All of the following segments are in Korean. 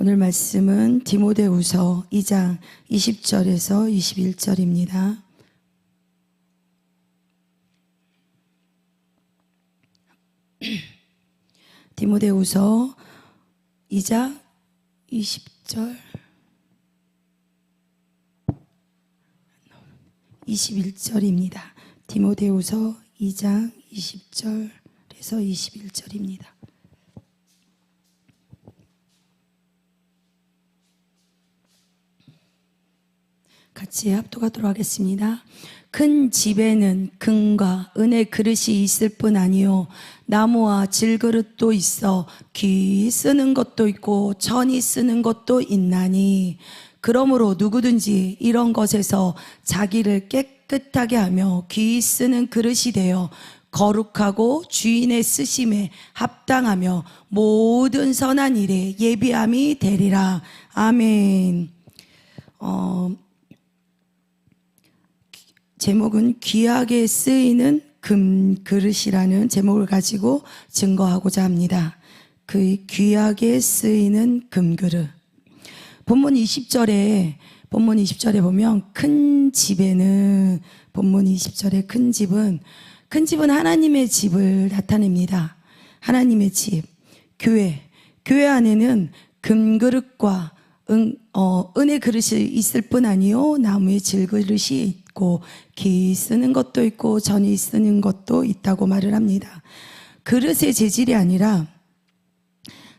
오늘 말씀은 디모데후서 2장 20절에서 21절입니다. 디모데후서 2장 20절 21절입니다. 디모데후서 2장 20절에서 21절입니다. 같이 합독하도록 하겠습니다. 큰 집에는 금과 은의 그릇이 있을 뿐 아니요 나무와 질그릇도 있어 귀 쓰는 것도 있고 천이 쓰는 것도 있나니 그러므로 누구든지 이런 것에서 자기를 깨끗하게 하며 귀 쓰는 그릇이 되어 거룩하고 주인의 쓰심에 합당하며 모든 선한 일에 예비함이 되리라. 아멘. 제목은 귀하게 쓰이는 금그릇이라는 제목을 가지고 증거하고자 합니다. 그 귀하게 쓰이는 금그릇. 본문 20절에 보면 큰 집에는, 본문 20절에 큰 집은 하나님의 집을 나타냅니다. 하나님의 집, 교회 안에는 금그릇과 은의 그릇이 있을 뿐 아니요 나무의 질그릇이 있고 기 쓰는 것도 있고 전이 쓰는 것도 있다고 말을 합니다. 그릇의 재질이 아니라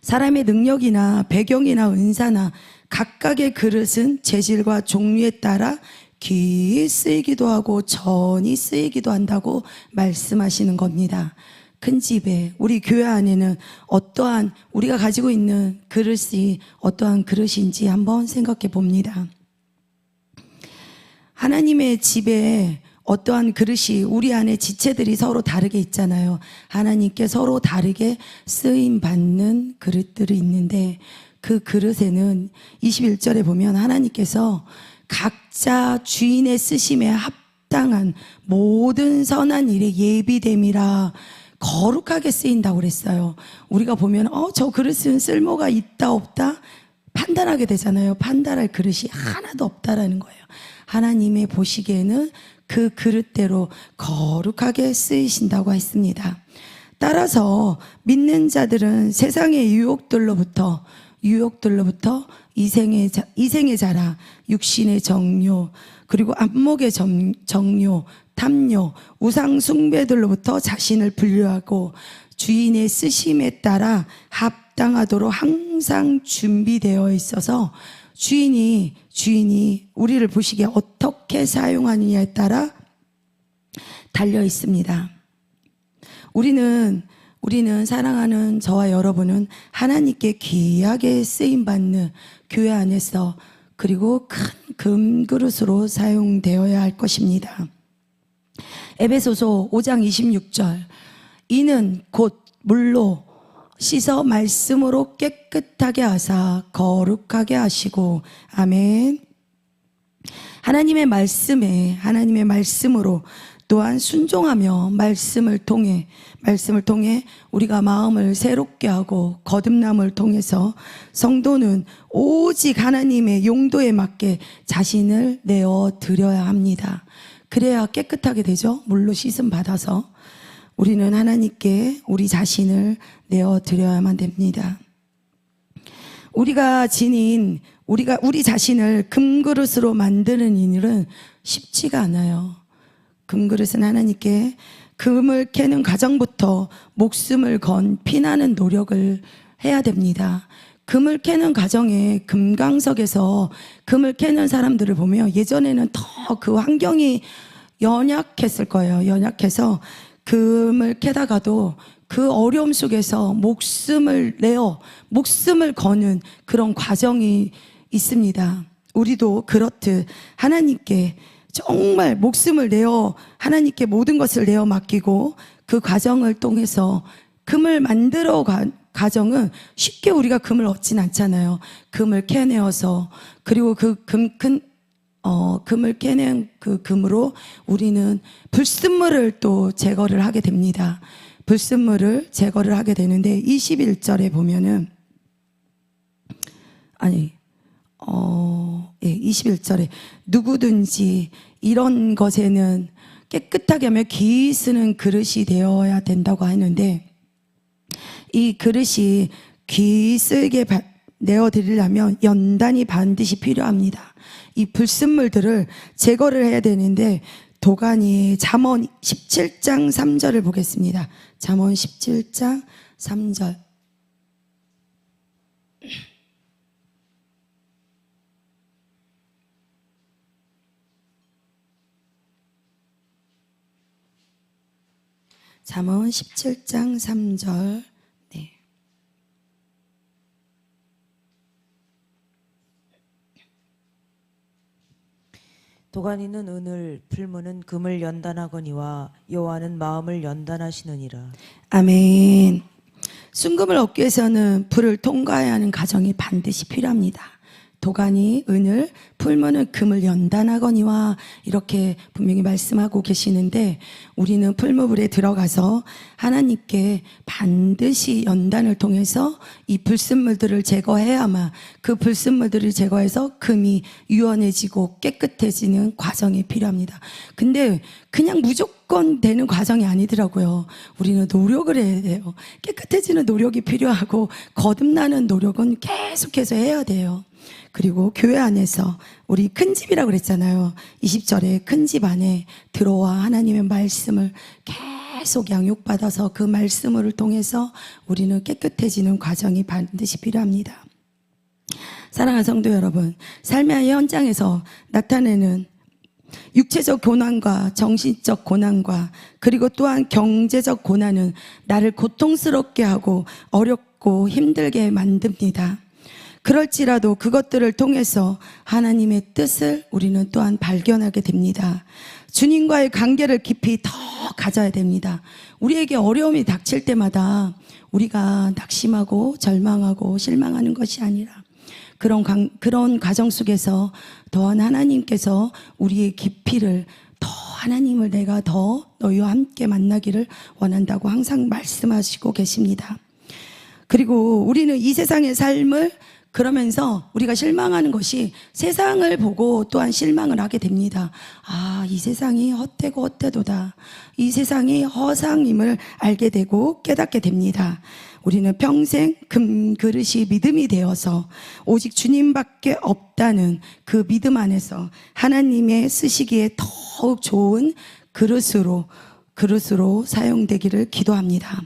사람의 능력이나 배경이나 은사나 각각의 그릇은 재질과 종류에 따라 귀 쓰이기도 하고 전이 쓰이기도 한다고 말씀하시는 겁니다. 큰 집에, 우리 교회 안에는 어떠한, 우리가 가지고 있는 그릇이 어떠한 그릇인지 한번 생각해 봅니다. 하나님의 집에 어떠한 그릇이, 우리 안에 지체들이 서로 다르게 있잖아요. 하나님께 서로 다르게 쓰임 받는 그릇들이 있는데 그 그릇에는 21절에 보면 하나님께서 각자 주인의 쓰심에 합당한 모든 선한 일에 예비됨이라 거룩하게 쓰인다고 그랬어요. 우리가 보면 저 그릇은 쓸모가 있다 없다 판단하게 되잖아요. 판단할 그릇이 하나도 없다라는 거예요. 하나님의 보시기에는 그 그릇대로 거룩하게 쓰이신다고 했습니다. 따라서 믿는 자들은 세상의 유혹들로부터 이생의 자랑, 육신의 정욕, 그리고 안목의 정욕, 탐욕, 우상 숭배들로부터 자신을 분류하고 주인의 쓰심에 따라 합당하도록 항상 준비되어 있어서 주인이 우리를 보시기에 어떻게 사용하느냐에 따라 달려 있습니다. 우리는 사랑하는 저와 여러분은 하나님께 귀하게 쓰임받는 교회 안에서 그리고 큰 금그릇으로 사용되어야 할 것입니다. 에베소서 5장 26절 이는 곧 물로 씻어 말씀으로 깨끗하게 하사 거룩하게 하시고 아멘. 하나님의 말씀으로 또한 순종하며 말씀을 통해 우리가 마음을 새롭게 하고 거듭남을 통해서 성도는 오직 하나님의 용도에 맞게 자신을 내어 드려야 합니다. 그래야 깨끗하게 되죠. 물로 씻음 받아서 우리는 하나님께 우리 자신을 내어 드려야만 됩니다. 우리 자신을 금그릇으로 만드는 일은 쉽지가 않아요. 금그릇은 하나님께 금을 캐는 과정부터 목숨을 건 피나는 노력을 해야 됩니다. 금을 캐는 과정에 금강석에서 금을 캐는 사람들을 보면 예전에는 더 그 환경이 연약했을 거예요. 연약해서 금을 캐다가도 그 어려움 속에서 목숨을 거는 그런 과정이 있습니다. 우리도 그렇듯 하나님께 정말 목숨을 내어 하나님께 모든 것을 내어 맡기고 그 과정을 통해서 금을 만들어 과정은 쉽게 우리가 금을 얻진 않잖아요. 금을 캐내어서 그리고 금을 캐낸 그 금으로 우리는 불순물을 또 제거를 하게 됩니다. 불순물을 제거를 하게 되는데 21절에 보면은 21절에 누구든지 이런 것에는 깨끗하게 하며 귀 쓰는 그릇이 되어야 된다고 하는데, 이 그릇이 귀 쓰게 내어드리려면 연단이 반드시 필요합니다. 이 불순물들을 제거를 해야 되는데, 도간이 잠언 17장 3절을 보겠습니다. 잠언 17장 3절. 잠언 17장 3절. 네. 도가니는 은을, 풀무는 금을 연단하거니와 여호와는 마음을 연단하시느니라. 아멘. 순금을 얻기 위해서는 불을 통과해야 하는 과정이 반드시 필요합니다. 도가니 은을, 풀무는 금을 연단하거니와 이렇게 분명히 말씀하고 계시는데, 우리는 풀무불에 들어가서 하나님께 반드시 연단을 통해서 이 불순물들을 제거해야만, 그 불순물들을 제거해서 금이 유연해지고 깨끗해지는 과정이 필요합니다. 근데 그냥 무조건 되는 과정이 아니더라고요. 우리는 노력을 해야 돼요. 깨끗해지는 노력이 필요하고 거듭나는 노력은 계속해서 해야 돼요. 그리고 교회 안에서 우리 큰 집이라고 그랬잖아요. 20절에 큰 집 안에 들어와 하나님의 말씀을 계속 양육받아서 그 말씀을 통해서 우리는 깨끗해지는 과정이 반드시 필요합니다. 사랑하는 성도 여러분, 삶의 현장에서 나타내는 육체적 고난과 정신적 고난과 그리고 또한 경제적 고난은 나를 고통스럽게 하고 어렵고 힘들게 만듭니다. 그럴지라도 그것들을 통해서 하나님의 뜻을 우리는 또한 발견하게 됩니다. 주님과의 관계를 깊이 더 가져야 됩니다. 우리에게 어려움이 닥칠 때마다 우리가 낙심하고 절망하고 실망하는 것이 아니라 그런 과정 속에서 더한 하나님께서 우리의 깊이를 더 하나님을 내가 더 너희와 함께 만나기를 원한다고 항상 말씀하시고 계십니다. 그리고 우리는 이 세상의 삶을 그러면서 우리가 실망하는 것이 세상을 보고 또한 실망을 하게 됩니다. 아, 이 세상이 헛되고 헛되도다. 이 세상이 허상임을 알게 되고 깨닫게 됩니다. 우리는 평생 금그릇이 믿음이 되어서 오직 주님밖에 없다는 그 믿음 안에서 하나님의 쓰시기에 더욱 좋은 그릇으로 사용되기를 기도합니다.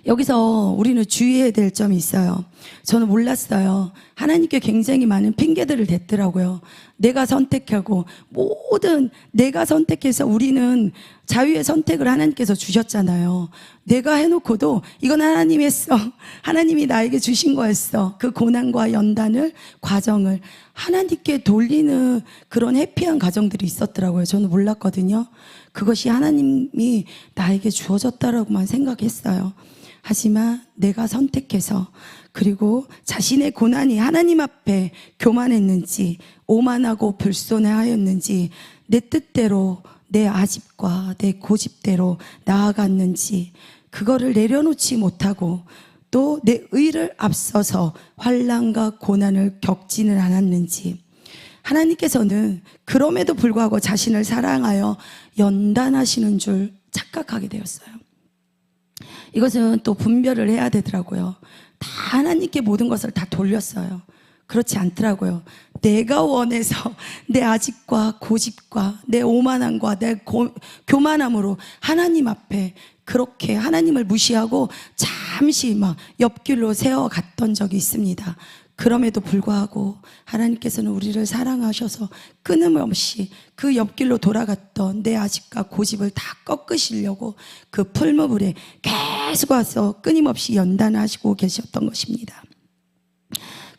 여기서 우리는 주의해야 될 점이 있어요. 저는 몰랐어요. 하나님께 굉장히 많은 핑계들을 댔더라고요. 내가 선택하고 모든 내가 선택해서 우리는 자유의 선택을 하나님께서 주셨잖아요. 내가 해놓고도 이건 하나님이 했어. 하나님이 나에게 주신 거였어. 그 고난과 연단을 과정을 하나님께 돌리는 그런 해피한 과정들이 있었더라고요. 저는 몰랐거든요. 그것이 하나님이 나에게 주어졌다라고만 생각했어요. 하지만 내가 선택해서 그리고 자신의 고난이 하나님 앞에 교만했는지 오만하고 불손해하였는지 내 뜻대로 내 아집과 내 고집대로 나아갔는지 그거를 내려놓지 못하고 또 내 의를 앞서서 환난과 고난을 겪지는 않았는지 하나님께서는 그럼에도 불구하고 자신을 사랑하여 연단하시는 줄 착각하게 되었어요. 이것은 또 분별을 해야 되더라고요. 다 하나님께 모든 것을 다 돌렸어요. 그렇지 않더라고요. 내가 원해서 내 아집과 고집과 내 오만함과 내 교만함으로 하나님 앞에 그렇게 하나님을 무시하고 잠시 막 옆길로 세워갔던 적이 있습니다. 그럼에도 불구하고 하나님께서는 우리를 사랑하셔서 끊임없이 그 옆길로 돌아갔던 내 아집과 고집을 다 꺾으시려고 그 풀무불에 계속 와서 끊임없이 연단하시고 계셨던 것입니다.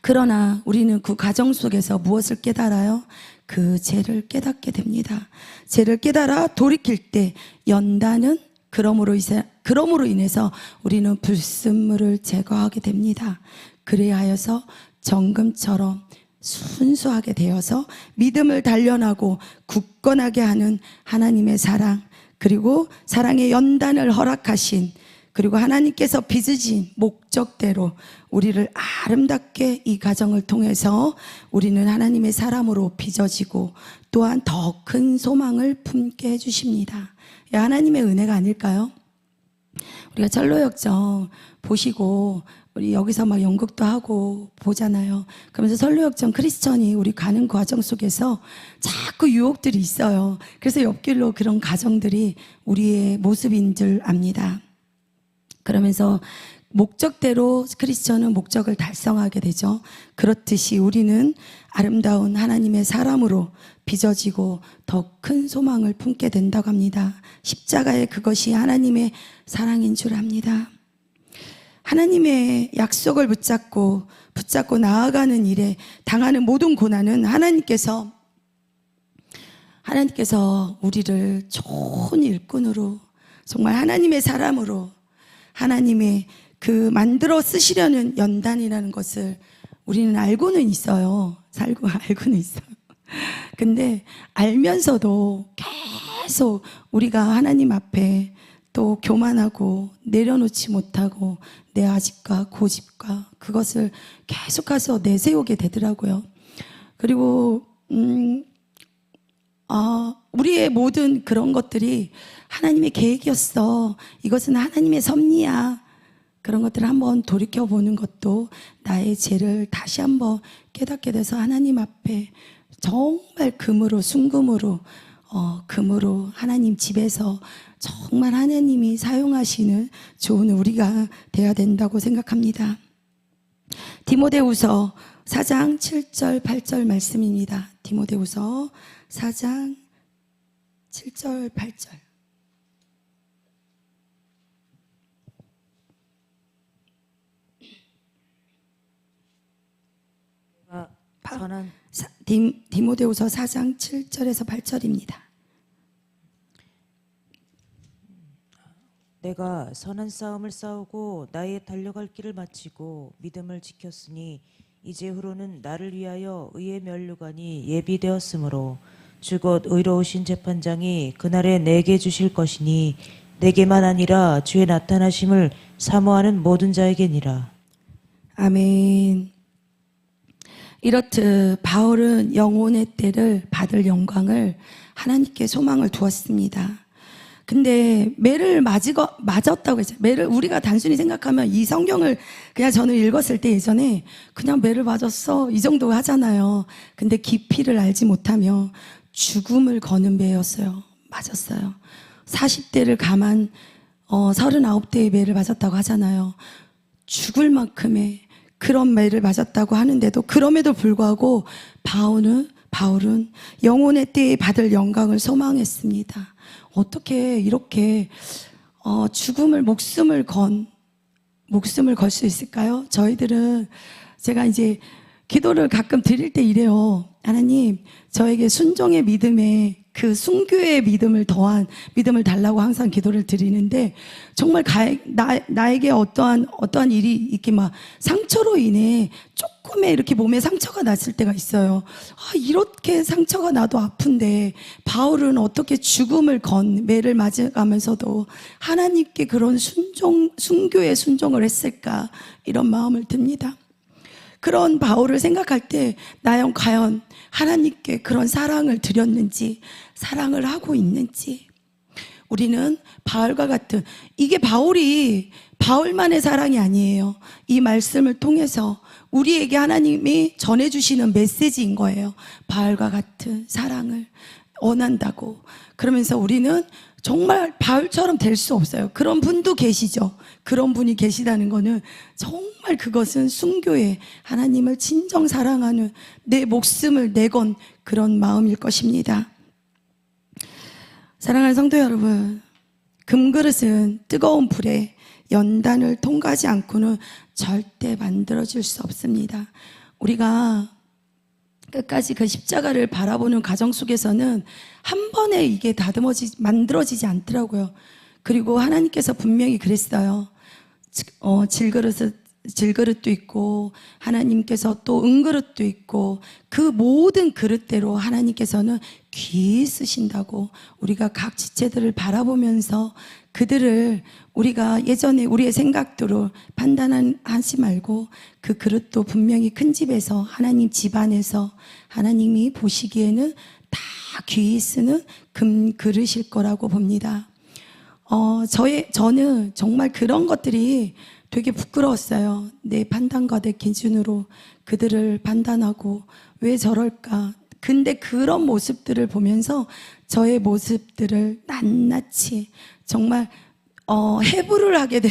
그러나 우리는 그 과정 속에서 무엇을 깨달아요? 그 죄를 깨닫게 됩니다. 죄를 깨달아 돌이킬 때 연단은 그러므로 인해서 우리는 불순물을 제거하게 됩니다. 그래야 하여서 정금처럼 순수하게 되어서 믿음을 단련하고 굳건하게 하는 하나님의 사랑 그리고 사랑의 연단을 허락하신 그리고 하나님께서 빚으신 목적대로 우리를 아름답게 이 가정을 통해서 우리는 하나님의 사람으로 빚어지고 또한 더 큰 소망을 품게 해주십니다. 하나님의 은혜가 아닐까요? 우리가 철로역정 보시고 우리 여기서 막 연극도 하고 보잖아요. 그러면서 철로역정 크리스천이 우리 가는 과정 속에서 자꾸 유혹들이 있어요. 그래서 옆길로 그런 가정들이 우리의 모습인 줄 압니다. 그러면서 목적대로 크리스천은 목적을 달성하게 되죠. 그렇듯이 우리는 아름다운 하나님의 사람으로 빚어지고 더 큰 소망을 품게 된다고 합니다. 십자가의 그것이 하나님의 사랑인 줄 압니다. 하나님의 약속을 붙잡고 나아가는 일에 당하는 모든 고난은 하나님께서 우리를 좋은 일꾼으로 정말 하나님의 사람으로 하나님의 그 만들어 쓰시려는 연단이라는 것을 우리는 알고는 있어요. 알고는 있어요. 근데 알면서도 계속 우리가 하나님 앞에 또 교만하고 내려놓지 못하고 내 아집과 고집과 그것을 계속해서 내세우게 되더라고요. 그리고 우리의 모든 그런 것들이 하나님의 계획이었어. 이것은 하나님의 섭리야. 그런 것들을 한번 돌이켜보는 것도 나의 죄를 다시 한번 깨닫게 돼서 하나님 앞에 정말 순금으로 하나님 집에서 정말 하나님이 사용하시는 좋은 우리가 돼야 된다고 생각합니다. 디모데후서 4장 7절 8절 말씀입니다. 디모데후서 4장 7절 8절. 선한 디모데후서 4장 7절에서 8절입니다. 내가 선한 싸움을 싸우고 나의 달려갈 길을 마치고 믿음을 지켰으니 이제후로는 나를 위하여 의의 면류관이 예비되었으므로 주 곧 의로우신 재판장이 그날에 내게 주실 것이니 내게만 아니라 주의 나타나심을 사모하는 모든 자에게니라. 아멘. 이렇듯 바울은 영혼의 때를 받을 영광을 하나님께 소망을 두었습니다. 근데 매를 맞았다고 했죠. 매를 우리가 단순히 생각하면 이 성경을 그냥 저는 읽었을 때 예전에 그냥 매를 맞았어 이 정도 하잖아요. 근데 깊이를 알지 못하며 죽음을 거는 매였어요. 맞았어요. 40대를 감한 39대의 매를 맞았다고 하잖아요. 죽을 만큼의 그런 매를 맞았다고 하는데도 그럼에도 불구하고 바울은 영혼의 때에 받을 영광을 소망했습니다. 어떻게 이렇게 목숨을 걸 수 있을까요? 저희들은 제가 이제 기도를 가끔 드릴 때 이래요. 하나님, 저에게 순종의 믿음에 그 순교의 믿음을 더한 믿음을 달라고 항상 기도를 드리는데 정말 나에게 어떠한 일이 이렇게 막 상처로 인해 조금의 이렇게 몸에 상처가 났을 때가 있어요. 이렇게 상처가 나도 아픈데 바울은 어떻게 죽음을 매를 맞아가면서도 하나님께 그런 순교의 순종을 했을까 이런 마음을 듭니다. 그런 바울을 생각할 때 나연 과연 하나님께 그런 사랑을 드렸는지 사랑을 하고 있는지 우리는 바울과 같은 이게 바울만의 사랑이 아니에요. 이 말씀을 통해서 우리에게 하나님이 전해주시는 메시지인 거예요. 바울과 같은 사랑을 원한다고. 그러면서 우리는 정말 바울처럼 될 수 없어요. 그런 분도 계시죠. 그런 분이 계시다는 거는 정말 그것은 순교의 하나님을 진정 사랑하는 내 목숨을 내건 그런 마음일 것입니다. 사랑하는 성도 여러분, 금그릇은 뜨거운 불에 연단을 통과하지 않고는 절대 만들어질 수 없습니다. 우리가 끝까지 그 십자가를 바라보는 과정 속에서는 한 번에 이게 만들어지지 않더라고요. 그리고 하나님께서 분명히 그랬어요. 질그릇을 질그릇도 있고 하나님께서 또 은그릇도 있고 그 모든 그릇대로 하나님께서는 귀히 쓰신다고 우리가 각 지체들을 바라보면서 그들을 우리가 예전에 우리의 생각대로 판단하지 말고 그 그릇도 분명히 큰 집에서 하나님 집안에서 하나님이 보시기에는 다 귀히 쓰는 금 그릇일 거라고 봅니다. 저는 정말 그런 것들이 되게 부끄러웠어요. 내 판단과 내 기준으로 그들을 판단하고 왜 저럴까. 근데 그런 모습들을 보면서 저의 모습들을 낱낱이 정말 해부를 하게 된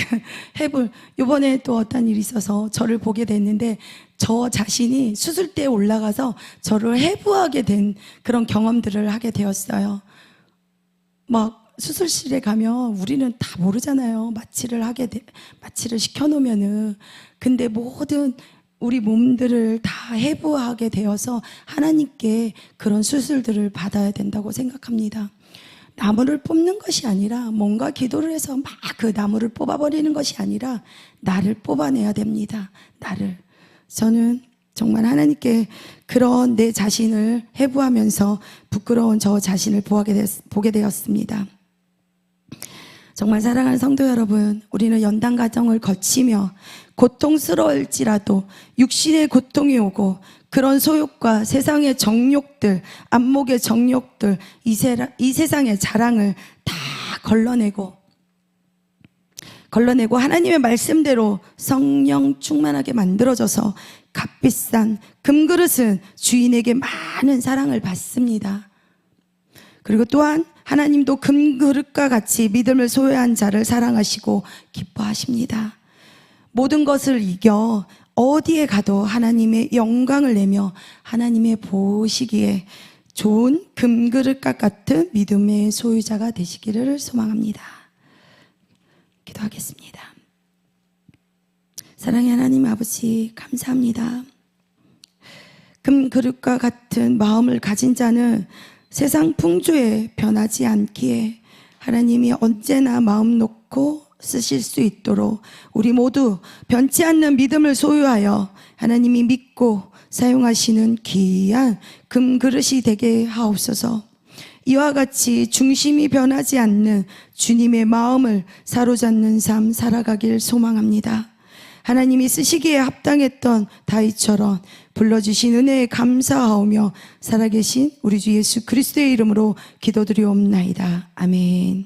이번에 또 어떤 일이 있어서 저를 보게 됐는데 저 자신이 수술대에 올라가서 저를 해부하게 된 그런 경험들을 하게 되었어요. 막 수술실에 가면 우리는 다 모르잖아요. 마취를 시켜놓으면은. 근데 모든 우리 몸들을 다 해부하게 되어서 하나님께 그런 수술들을 받아야 된다고 생각합니다. 나무를 뽑는 것이 아니라 뭔가 기도를 해서 막 그 나무를 뽑아버리는 것이 아니라 나를 뽑아내야 됩니다. 나를. 저는 정말 하나님께 그런 내 자신을 해부하면서 부끄러운 저 자신을 보게 되었습니다. 정말 사랑하는 성도 여러분, 우리는 연단 과정을 거치며 고통스러울지라도 육신의 고통이 오고 그런 소욕과 세상의 정욕들, 안목의 정욕들, 이 세상의 자랑을 다 걸러내고 하나님의 말씀대로 성령 충만하게 만들어져서 값비싼 금그릇은 주인에게 많은 사랑을 받습니다. 그리고 또한 하나님도 금그릇과 같이 믿음을 소유한 자를 사랑하시고 기뻐하십니다. 모든 것을 이겨 어디에 가도 하나님의 영광을 내며 하나님의 보시기에 좋은 금그릇과 같은 믿음의 소유자가 되시기를 소망합니다. 기도하겠습니다. 사랑의 하나님 아버지, 감사합니다. 금그릇과 같은 마음을 가진 자는 세상 풍조에 변하지 않기에 하나님이 언제나 마음 놓고 쓰실 수 있도록 우리 모두 변치 않는 믿음을 소유하여 하나님이 믿고 사용하시는 귀한 금그릇이 되게 하옵소서. 이와 같이 중심이 변하지 않는 주님의 마음을 사로잡는 삶 살아가길 소망합니다. 하나님이 쓰시기에 합당했던 다윗처럼 불러주신 은혜에 감사하오며 살아계신 우리 주 예수 그리스도의 이름으로 기도드리옵나이다. 아멘.